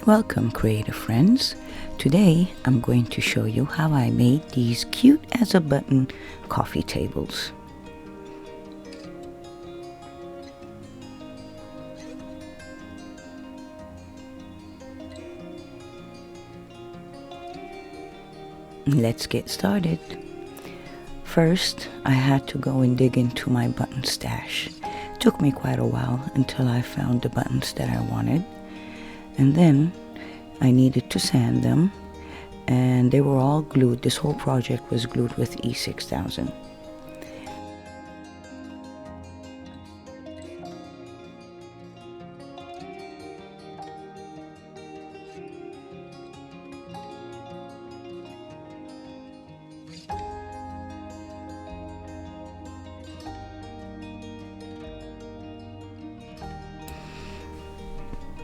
Welcome, creative friends. Today I'm going to show you how I made these cute as a button coffee tables. Let's get started. First, I had to go and dig into my button stash. It took me quite a while until I found the buttons that I wanted. And then I needed to sand them, and they were all glued. This whole project was glued with E6000.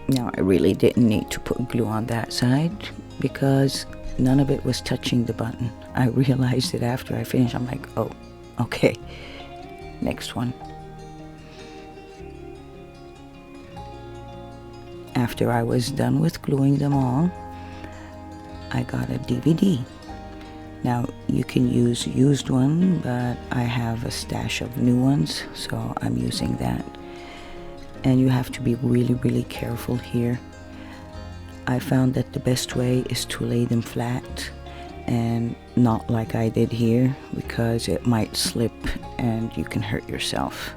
Now, I really didn't need to put glue on that side because none of it was touching the button. I realized it after I finished. I'm like, oh, okay, next one. After I was done with gluing them all, I got a DVD. Now, you can use used one, but I have a stash of new ones, so I'm using that. And you have to be really, really careful here. I found that the best way is to lay them flat and not like I did here, because it might slip and you can hurt yourself.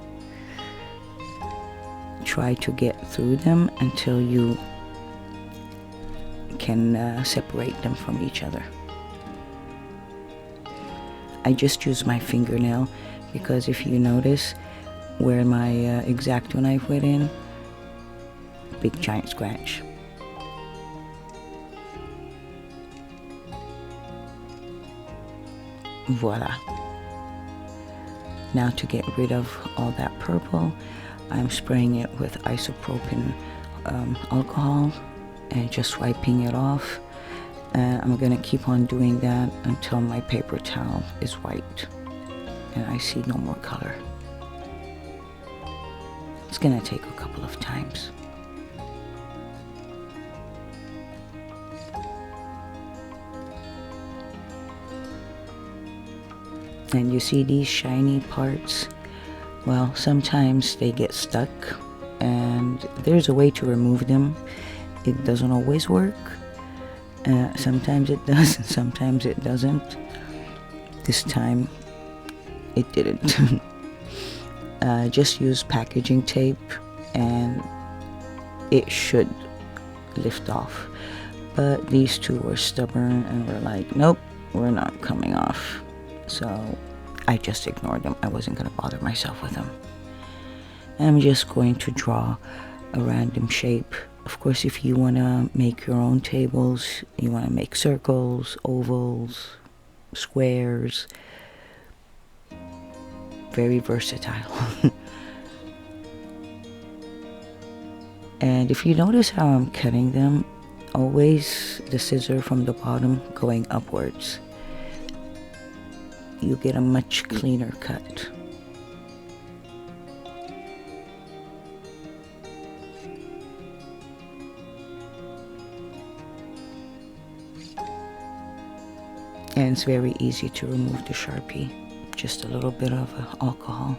Try to get through them until you can separate them from each other. I just use my fingernail because if you notice where my X-Acto knife went in, big giant scratch. Voila. Now to get rid of all that purple, I'm spraying it with isopropyl alcohol and just wiping it off. I'm gonna keep on doing that until my paper towel is white and I see no more color. It's gonna take a couple of times. And you see these shiny parts? Well, sometimes they get stuck, and there's a way to remove them. It doesn't always work. Sometimes it does, and sometimes it doesn't. This time, it didn't. Just use packaging tape and it should lift off. But these two were stubborn and were like, nope, we're not coming off. So I just ignored them. I wasn't going to bother myself with them. I'm just going to draw a random shape. Of course, if you want to make your own tables, you want to make circles, ovals, squares, very versatile. And if you notice how I'm cutting them, always the scissor from the bottom going upwards. You get a much cleaner cut. And it's very easy to remove the Sharpie. Just a little bit of alcohol.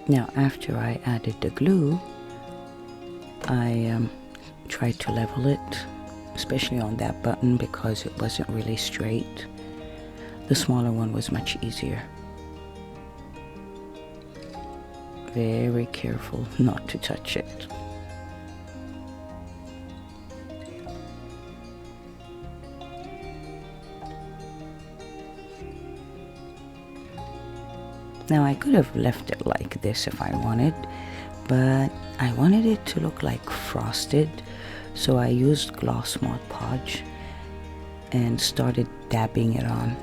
Now, after I added the glue, I tried to level it, especially on that button because it wasn't really straight. The smaller one was much easier. Very careful not to touch it. Now I could have left it like this if I wanted, but I wanted it to look like frosted, so I used gloss Mod Podge and started dabbing it on.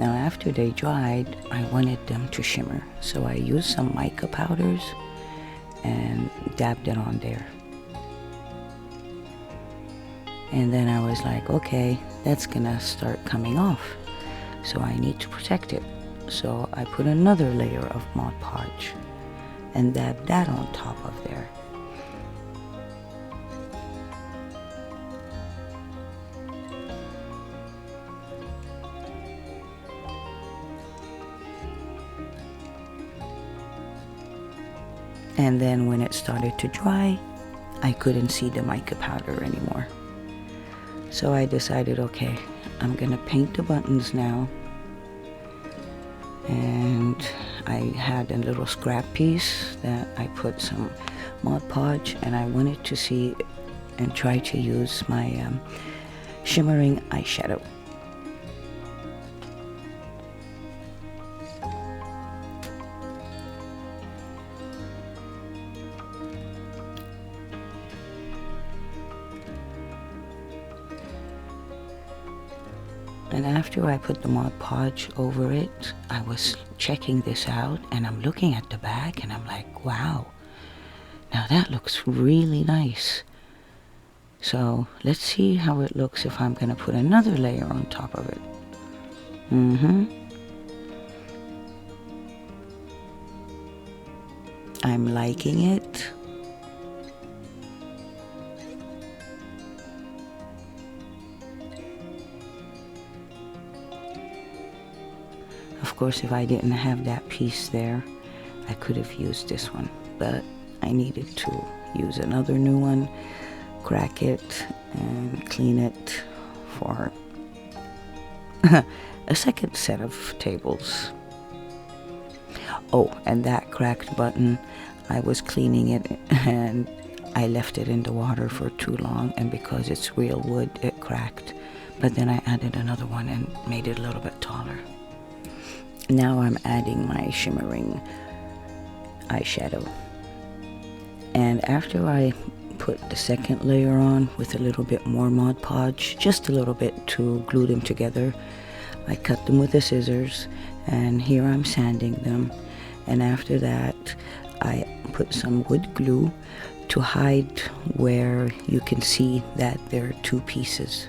Now after they dried, I wanted them to shimmer, so I used some mica powders and dabbed it on there. And then I was like, okay, that's gonna start coming off, so I need to protect it. So I put another layer of Mod Podge and dabbed that on top of there. And then when it started to dry, I couldn't see the mica powder anymore. So I decided, okay, I'm gonna paint the buttons now. And I had a little scrap piece that I put some Mod Podge, and I wanted to see and try to use my shimmering eyeshadow. And after I put the Mod Podge over it, I was checking this out, and I'm looking at the back, and I'm like, wow, now that looks really nice. So let's see how it looks if I'm gonna put another layer on top of it. I'm liking it. Of course, if I didn't have that piece there, I could have used this one, but I needed to use another new one, crack it, and clean it for a second set of tables. Oh, and that cracked button, I was cleaning it and I left it in the water for too long, and because it's real wood, it cracked. But then I added another one and made it a little bit taller. Now I'm adding my shimmering eyeshadow. And after I put the second layer on with a little bit more Mod Podge, just a little bit to glue them together, I cut them with the scissors, and here I'm sanding them. And after that, I put some wood glue to hide where you can see that there are two pieces.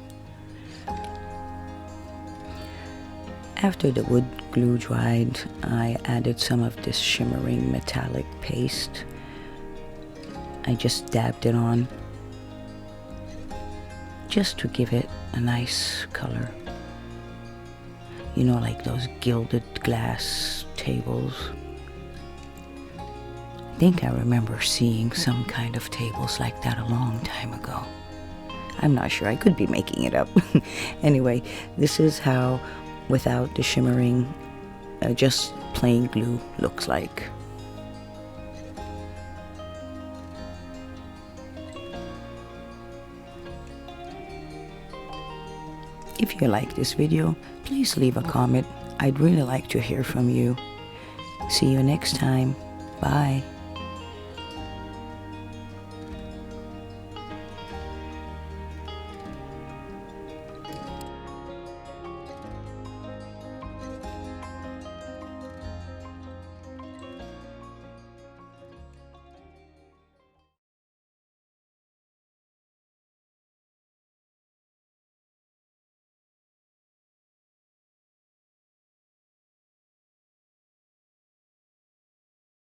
After the wood glue dried, I added some of this shimmering metallic paste. I just dabbed it on, just to give it a nice color. You know, like those gilded glass tables. I think I remember seeing some kind of tables like that a long time ago. I'm not sure, I could be making it up. Anyway, this is how, without the shimmering, just plain glue looks like. If you like this video, please leave a comment. I'd really like to hear from you. See you next time. Bye.